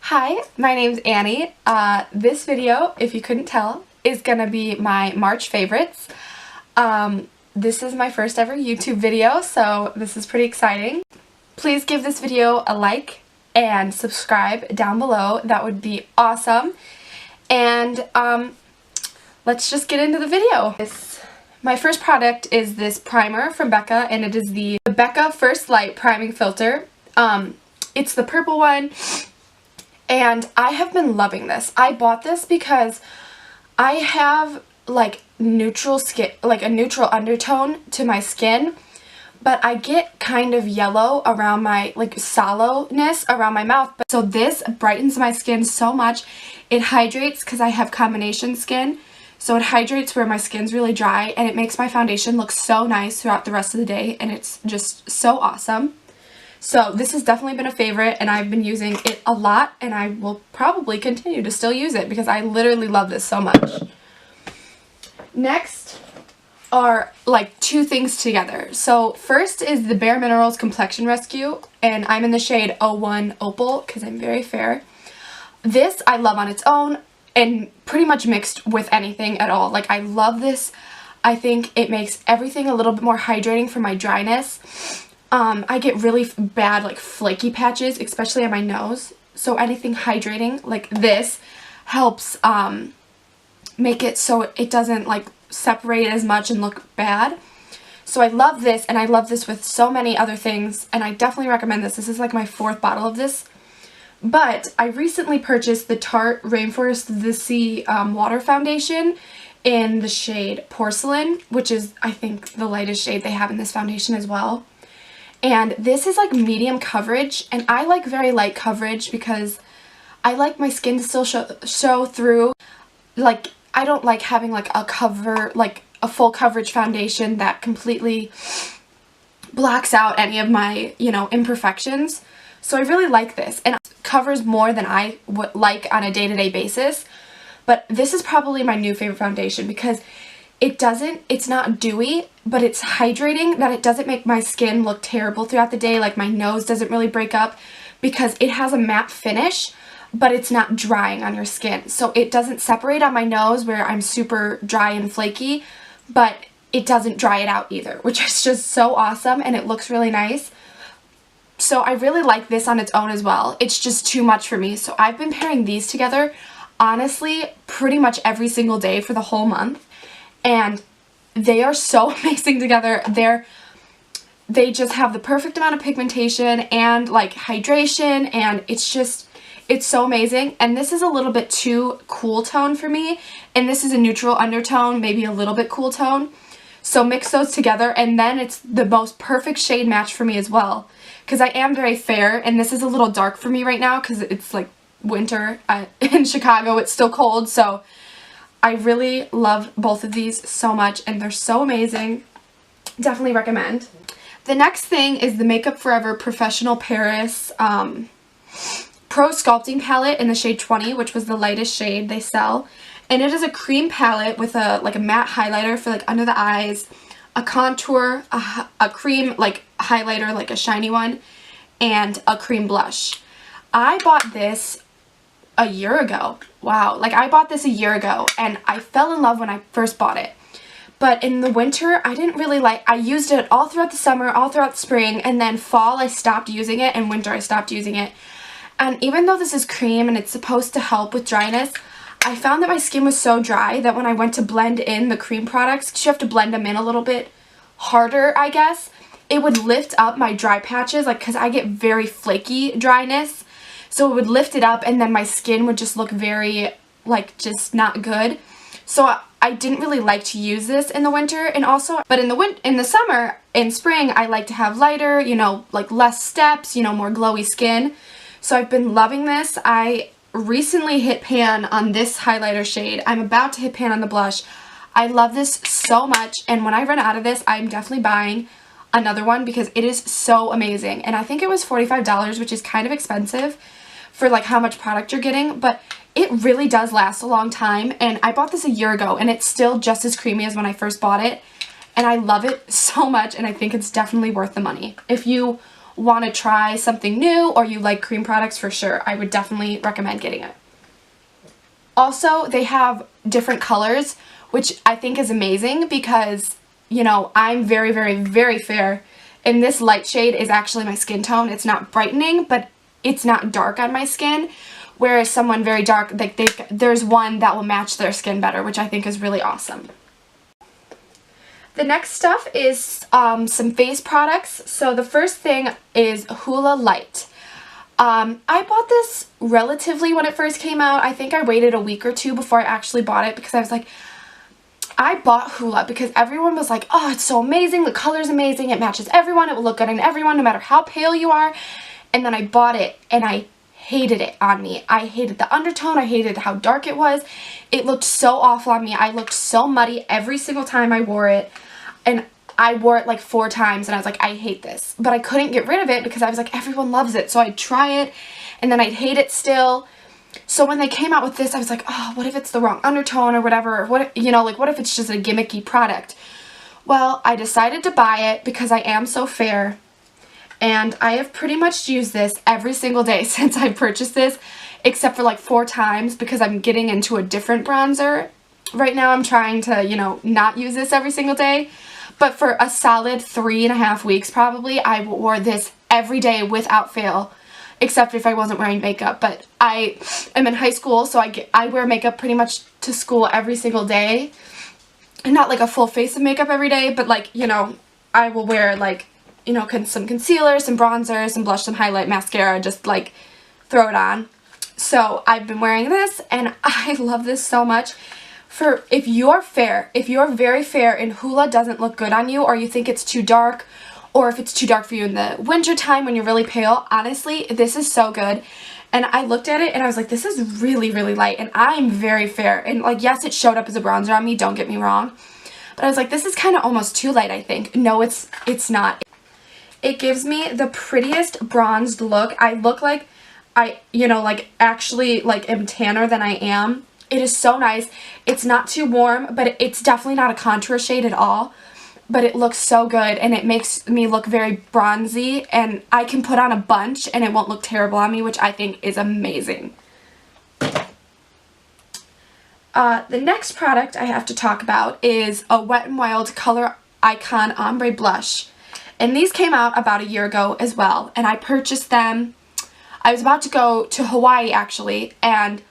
Hi, my name's Annie. This video, if you couldn't tell, is gonna be my March favorites. This is my first ever YouTube video, so this is pretty exciting. Please give this video a like and subscribe down below. That would be awesome. And let's just get into the video. My first product is this primer from Becca, and it is the Becca First Light Priming Filter. It's the purple one. And I have been loving this. I bought this because I have like neutral skin, like a neutral undertone to my skin, but I get kind of yellow around my, like, sallowness around my mouth. So this brightens my skin so much. It hydrates because I have combination skin. So it hydrates where my skin's really dry, and it makes my foundation look so nice throughout the rest of the day, and it's just so awesome. So this has definitely been a favorite, and I've been using it a lot, and I will probably continue to still use it because I literally love this so much. Next are like two things together. So first is the Bare Minerals Complexion Rescue, and I'm in the shade 01 Opal because I'm very fair. This I love on its own and pretty much mixed with anything at all. Like, I love this. I think it makes everything a little bit more hydrating for my dryness. I get really bad, like, flaky patches, especially on my nose. So anything hydrating like this helps make it so it doesn't, like, separate as much and look bad. So I love this, and I love this with so many other things, and I definitely recommend this. This is like my 4th bottle of this. But I recently purchased the Tarte Rainforest the Sea Water Foundation in the shade Porcelain, which is, I think, the lightest shade they have in this foundation as well. And this is like medium coverage, and I like very light coverage because I like my skin to still show through. Like, I don't like having like a full coverage foundation that completely blocks out any of my, imperfections. So I really like this, and it covers more than I would like on a day-to-day basis. But this is probably my new favorite foundation because it's not dewy, but it's hydrating, that it doesn't make my skin look terrible throughout the day. Like, my nose doesn't really break up because it has a matte finish, but it's not drying on your skin. So it doesn't separate on my nose where I'm super dry and flaky, but it doesn't dry it out either, which is just so awesome, and it looks really nice. So I really like this on its own as well. It's just too much for me. So I've been pairing these together, honestly, pretty much every single day for the whole month. And they are so amazing together. They just have the perfect amount of pigmentation and like hydration, and it's so amazing. And this is a little bit too cool tone for me, and this is a neutral undertone, maybe a little bit cool tone. So mix those together, and then it's the most perfect shade match for me as well, because I am very fair, and this is a little dark for me right now because it's like winter in Chicago. It's still cold, so I really love both of these so much, and they're so amazing. Definitely recommend. The next thing is the Makeup Forever Professional Paris Pro Sculpting Palette in the shade 20, which was the lightest shade they sell. And it is a cream palette with a matte highlighter for like under the eyes, a contour, a cream like highlighter, like a shiny one, and a cream blush. I bought this a year ago. Wow, like, I bought this a year ago, and I fell in love when I first bought it. But in the winter, I didn't really I used it all throughout the summer, all throughout the spring, and then fall I stopped using it, and winter I stopped using it. And even though this is cream and it's supposed to help with dryness, I found that my skin was so dry that when I went to blend in the cream products, 'cause you have to blend them in a little bit harder, I guess, it would lift up my dry patches, like, because I get very flaky dryness. So it would lift it up, and then my skin would just look very, like, just not good. So I didn't really like to use this in the winter, and also, but in the summer, in spring, I like to have lighter, like less steps, more glowy skin. So I've been loving this. I recently hit pan on this highlighter shade. I'm about to hit pan on the blush. I love this so much, and when I run out of this, I'm definitely buying another one because it is so amazing. And I think it was $45, which is kind of expensive for like how much product you're getting, but it really does last a long time. And I bought this a year ago, and it's still just as creamy as when I first bought it, and I love it so much, and I think it's definitely worth the money. If you want to try something new or you like cream products for sure, I would definitely recommend getting it. Also, they have different colors, which I think is amazing because, you know, I'm very, very, very fair. And this light shade is actually my skin tone. It's not brightening, but it's not dark on my skin. Whereas someone very dark, like there's one that will match their skin better, which I think is really awesome. The next stuff is some face products. So the first thing is Hoola Light. I bought this relatively when it first came out. I think I waited a week or two before I actually bought it because I was like, I bought Hoola because everyone was like, oh, it's so amazing, the color's amazing, it matches everyone, it will look good on everyone no matter how pale you are. And then I bought it and I hated it on me. I hated the undertone, I hated how dark it was. It looked so awful on me. I looked so muddy every single time I wore it. And I wore it like 4 times and I was like, I hate this. But I couldn't get rid of it because I was like, everyone loves it. So I'd try it and then I'd hate it still. So when they came out with this, I was like, oh, what if it's the wrong undertone or whatever? Or what, you know, like what if it's just a gimmicky product? Well, I decided to buy it because I am so fair. And I have pretty much used this every single day since I purchased this, except for like 4 times because I'm getting into a different bronzer. Right now I'm trying to, you know, not use this every single day. But for a solid 3.5 weeks probably, I wore this every day without fail, except if I wasn't wearing makeup. But I am in high school, so I wear makeup pretty much to school every single day. And not like a full face of makeup every day, but like, you know, I will wear like, you know, some concealer, some bronzer, some blush, some highlight, mascara, just like throw it on. So I've been wearing this and I love this so much. For if you're fair, if you're very fair and Hoola doesn't look good on you, or you think it's too dark, or if it's too dark for you in the winter time when you're really pale, honestly, this is so good. And I looked at it and I was like, this is really, really light, and I'm very fair. And like, yes, it showed up as a bronzer on me, don't get me wrong. But I was like, this is kind of almost too light, I think. No, it's not. It gives me the prettiest bronzed look. I look like I, you know, like actually like am tanner than I am. It is so nice. It's not too warm, but it's definitely not a contour shade at all. But it looks so good and it makes me look very bronzy, and I can put on a bunch and it won't look terrible on me, which I think is amazing. The next product I have to talk about is a Wet n Wild Color Icon Ombre Blush. And these came out about a year ago as well, and I purchased them. I was about to go to Hawaii actually, and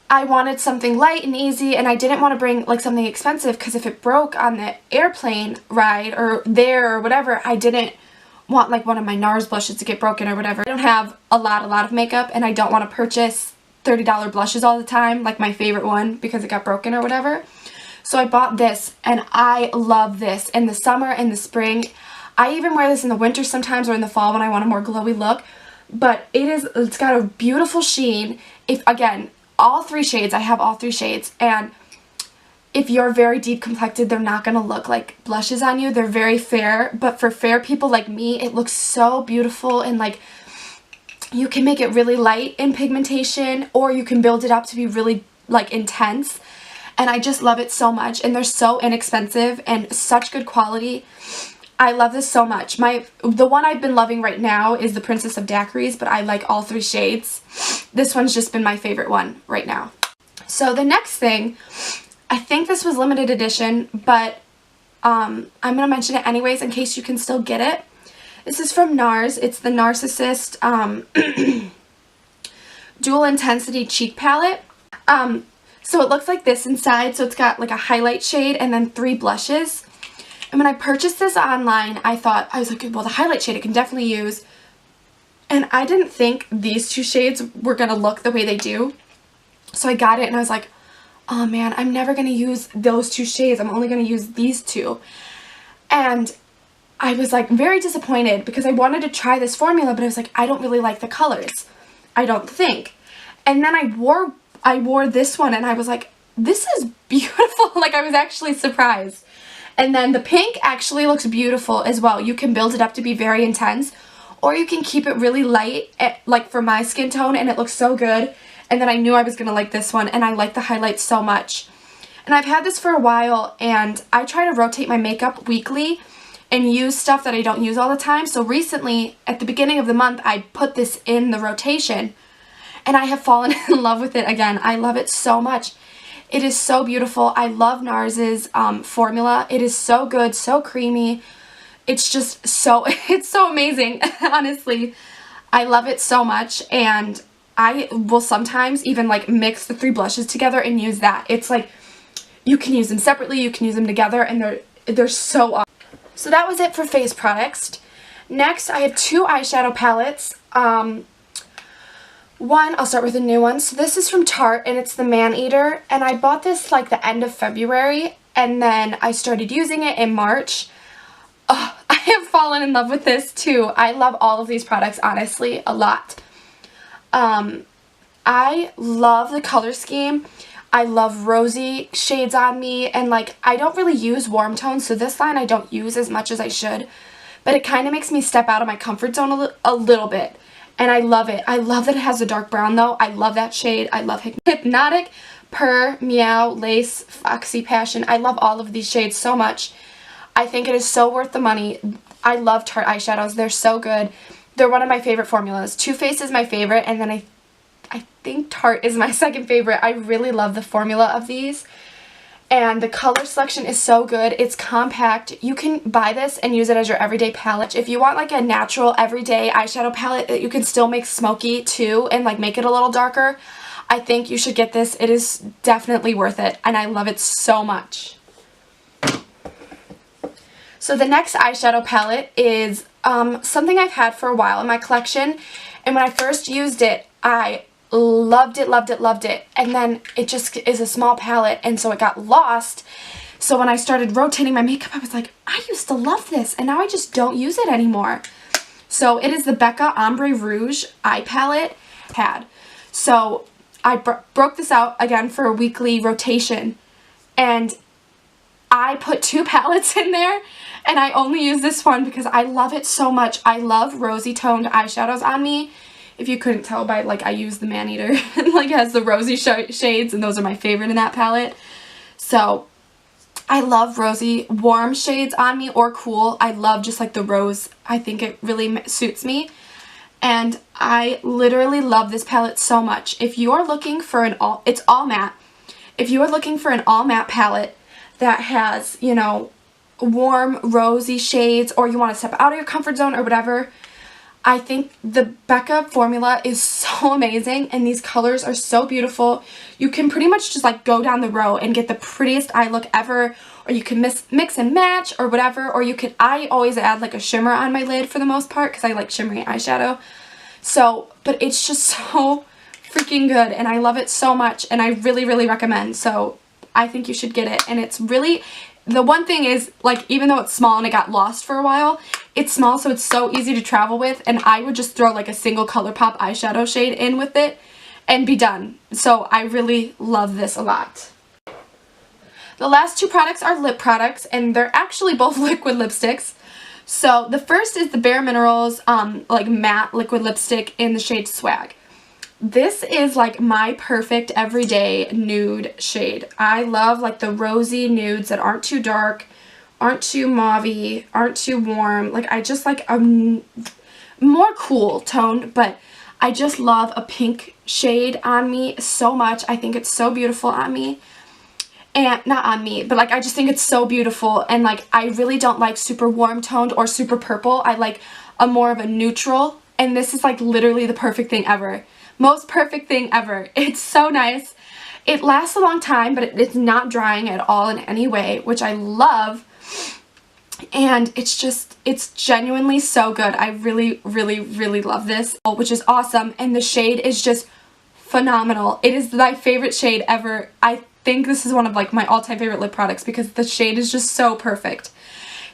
I wanted something light and easy, and I didn't want to bring like something expensive because if it broke on the airplane ride or there or whatever, I didn't want like one of my NARS blushes to get broken or whatever. I don't have a lot of makeup, and I don't want to purchase $30 blushes all the time, like my favorite one, because it got broken or whatever. So I bought this, and I love this in the summer and the spring. I even wear this in the winter sometimes, or in the fall when I want a more glowy look. But it's got a beautiful sheen. If again, all 3 shades, I have all 3 shades, and if you're very deep complected, they're not going to look like blushes on you. They're very fair, but for fair people like me, it looks so beautiful, and like you can make it really light in pigmentation, or you can build it up to be really like intense. And I just love it so much, and they're so inexpensive and such good quality. I love this so much. The one I've been loving right now is the Princess of Daiquiris, but I like all 3 shades. This one's just been my favorite one right now. So the next thing, I think this was limited edition, but I'm going to mention it anyways in case you can still get it. This is from NARS. It's the Narcissist Dual Intensity Cheek Palette. So it looks like this inside. So it's got like a highlight shade and then 3 blushes. And when I purchased this online, I was like, well, the highlight shade I can definitely use. And I didn't think these 2 shades were going to look the way they do. So I got it and I was like, oh man, I'm never going to use those 2 shades. I'm only going to use these 2. And I was like very disappointed because I wanted to try this formula, but I was like, I don't really like the colors. I don't think. And then I wore this one and I was like, this is beautiful. Like, I was actually surprised. And then the pink actually looks beautiful as well. You can build it up to be very intense, or you can keep it really light, like for my skin tone, and it looks so good. And then I knew I was going to like this one, and I like the highlights so much. And I've had this for a while, and I try to rotate my makeup weekly, and use stuff that I don't use all the time. So recently, at the beginning of the month, I put this in the rotation, and I have fallen in love with it again. I love it so much. It is so beautiful. I love NARS's formula. It is so good, so creamy. It's just so, it's so amazing, honestly. I love it so much, and I will sometimes even like mix the 3 blushes together and use that. It's like, you can use them separately, you can use them together, and they're so awesome. So that was it for face products. Next, I have 2 eyeshadow palettes. One, I'll start with a new one. So this is from Tarte, and it's the Man-Eater, and I bought this like the end of February, and then I started using it in March. Oh, I have fallen in love with this too. I love all of these products, honestly, a lot. I love the color scheme. I love rosy shades on me, and like I don't really use warm tones, so this line I don't use as much as I should, but it kind of makes me step out of my comfort zone a little bit, and I love it. I love that it has a dark brown though. I love that shade. I love Hypnotic, Purr, Meow, Lace, Foxy Passion. I love all of these shades so much. I think it is so worth the money. I love Tarte eyeshadows. They're so good. They're one of my favorite formulas. Too Faced is my favorite, and then I think Tarte is my second favorite. I really love the formula of these, and the color selection is so good. It's compact. You can buy this and use it as your everyday palette. If you want like a natural everyday eyeshadow palette that you can still make smoky too and like make it a little darker, I think you should get this. It is definitely worth it, and I love it so much. So the next eyeshadow palette is something I've had for a while in my collection, and when I first used it, I loved it, loved it, loved it, and then it just is a small palette, and so it got lost. So when I started rotating my makeup, I was like, I used to love this, and now I just don't use it anymore. So it is the Becca Ombre Rouge eye palette. So I broke this out again for a weekly rotation, and I put 2 palettes in there, and I only use this one because I love it so much. I love rosy toned eyeshadows on me. If you couldn't tell by, like, I use the Man-Eater. Like, it has the rosy shades, and those are my favorite in that palette. So, I love rosy, warm shades on me, or cool. I love just, like, the rose. I think it really suits me. And I literally love this palette so much. If you are looking for it's all matte. If you are looking for an all matte palette that has, you know, warm, rosy shades, or you want to step out of your comfort zone or whatever, I think the Becca formula is so amazing, and these colors are so beautiful. You can pretty much just like go down the row and get the prettiest eye look ever, or you can mix and match or whatever, or you could, I always add like a shimmer on my lid for the most part because I like shimmery eyeshadow. So, but it's just so freaking good, and I love it so much, and I really, really recommend. So I think you should get it, and it's really, the one thing is, like, even though it's small and it got lost for a while, it's small, so it's so easy to travel with, and I would just throw like a single ColourPop eyeshadow shade in with it and be done. So I really love this a lot. The last 2 products are lip products, and they're actually both liquid lipsticks. So the first is the Bare Minerals like matte liquid lipstick in the shade Swag. This is like my perfect everyday nude shade. I love like the rosy nudes that aren't too dark, aren't too mauvey, aren't too warm. Like I just like a more cool toned, but I just love a pink shade on me so much. I think it's so beautiful on me. And not on me, but like I just think it's so beautiful, and like I really don't like super warm toned or super purple. I like a more of a neutral, and this is like literally the perfect thing ever. Most perfect thing ever. It's so nice. It lasts a long time, but it's not drying at all in any way, which I love. And it's genuinely so good. I really, really, really love this, which is awesome. And the shade is just phenomenal. It is my favorite shade ever. I think this is one of like my all-time favorite lip products because the shade is just so perfect.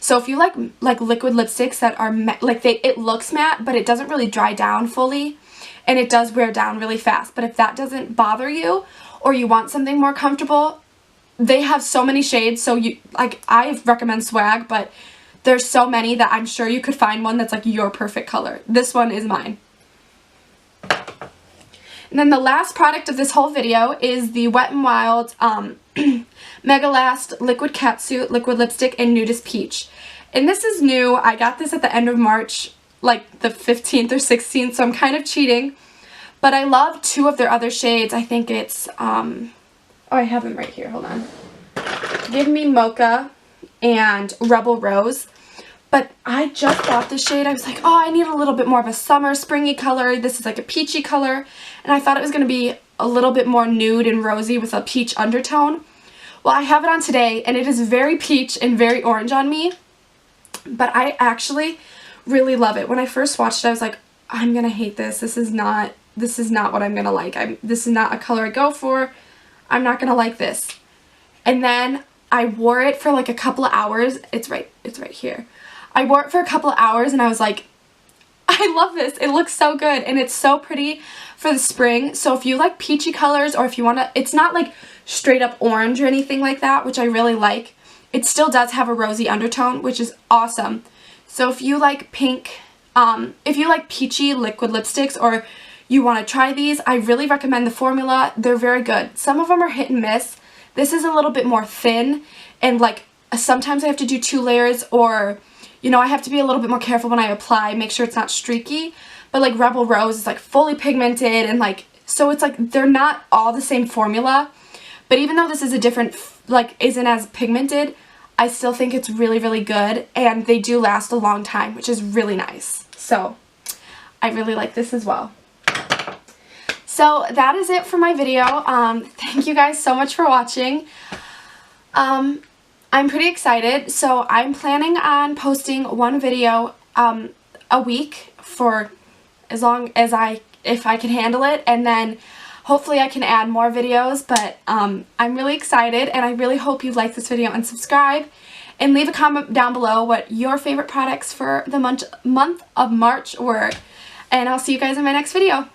So if you like liquid lipsticks that are like it looks matte, but it doesn't really dry down fully, and it does wear down really fast. But if that doesn't bother you, or you want something more comfortable, they have so many shades. So you like, I recommend Swag, but there's so many that I'm sure you could find one that's like your perfect color. This one is mine. And then the last product of this whole video is the Wet n Wild Mega Last Liquid Catsuit Liquid Lipstick in Nudist Peach. And this is new. I got this at the end of March, like the 15th or 16th, so I'm kind of cheating. But I love two of their other shades. I think it's, oh, I have them right here. Hold on. Give Me Mocha and Rebel Rose. But I just bought this shade. I was like, oh, I need a little bit more of a summer, springy color. This is like a peachy color. And I thought it was going to be a little bit more nude and rosy with a peach undertone. Well, I have it on today, and it is very peach and very orange on me. But I actually really love it. When I first watched it, I was like, I'm going to hate this. This is not what I'm going to like. This is not a color I go for. I'm not going to like this. And then I wore it for like a couple of hours. It's right here. I wore it for a couple of hours and I was like, I love this. It looks so good and it's so pretty for the spring. So if you like peachy colors, or if you want to, it's not like straight up orange or anything like that, which I really like. It still does have a rosy undertone, which is awesome. So if you like pink, if you like peachy liquid lipsticks, or you want to try these, I really recommend the formula. They're very good. Some of them are hit and miss. This is a little bit more thin, and like sometimes I have to do 2 layers, or you know, I have to be a little bit more careful when I apply, make sure it's not streaky. But like Rebel Rose is like fully pigmented, and like, so it's like they're not all the same formula. But even though this is a different, like isn't as pigmented, I still think it's really, really good, and they do last a long time, which is really nice. So I really like this as well. So that is it for my video. Thank you guys so much for watching. I'm pretty excited. So I'm planning on posting one video a week for as long as if I can handle it, and then hopefully I can add more videos. But I'm really excited, and I really hope you like this video and subscribe, and leave a comment down below what your favorite products for the month of March were. And I'll see you guys in my next video.